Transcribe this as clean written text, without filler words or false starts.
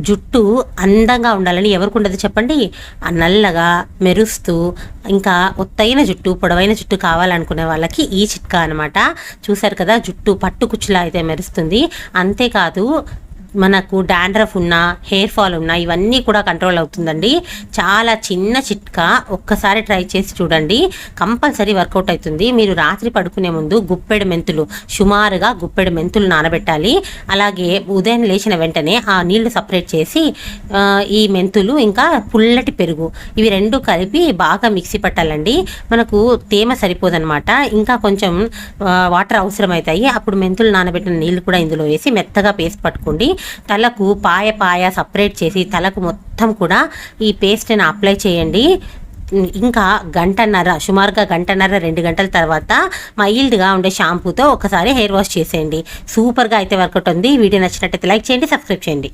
జుట్టు అందంగా ఉండాలని ఎవరికి ఉండదు చెప్పండి. నల్లగా మెరుస్తూ ఇంకా ఒత్తైన జుట్టు, పొడవైన జుట్టు కావాలనుకునే వాళ్ళకి ఈ చిట్కా అనమాట. చూసారు కదా, జుట్టు పట్టుకుచ్చులా అయితే మెరుస్తుంది. అంతేకాదు మనకు డాండ్రఫ్ ఉన్నా, హెయిర్ ఫాల్ ఉన్నా ఇవన్నీ కూడా కంట్రోల్ అవుతుందండి. చాలా చిన్న చిట్కా, ఒక్కసారి ట్రై చేసి చూడండి, కంపల్సరీ వర్కౌట్ అవుతుంది. మీరు రాత్రి పడుకునే ముందు గుప్పెడు మెంతులు, సుమారుగా గుప్పెడు మెంతులు నానబెట్టాలి. అలాగే ఉదయం లేచిన వెంటనే ఆ నీళ్లు సపరేట్ చేసి ఈ మెంతులు ఇంకా పుల్లటి పెరుగు ఇవి రెండు కలిపి బాగా మిక్సీ పట్టాలండి. మనకు తేమ సరిపోదన్నమాట, ఇంకా కొంచెం వాటర్ అవసరమవుతాయి. అప్పుడు మెంతులు నానబెట్టిన నీళ్లు కూడా ఇందులో వేసి మెత్తగా పేస్ట్ పట్టుకోండి. తలకు పాయ సపరేట్ చేసి తలకు మొత్తం కూడా ఈ పేస్ట్ని అప్లై చేయండి. ఇంకా గంటన్నర, సుమారుగా గంటన్నర 2 గంటల తర్వాత మైల్డ్గా ఉండే షాంపూతో ఒకసారి హెయిర్ వాష్ చేసేయండి. సూపర్గా అయితే వర్కౌట్ ఉంది. వీడియో నచ్చినట్టయితే లైక్ చేయండి, సబ్స్క్రైబ్ చేయండి.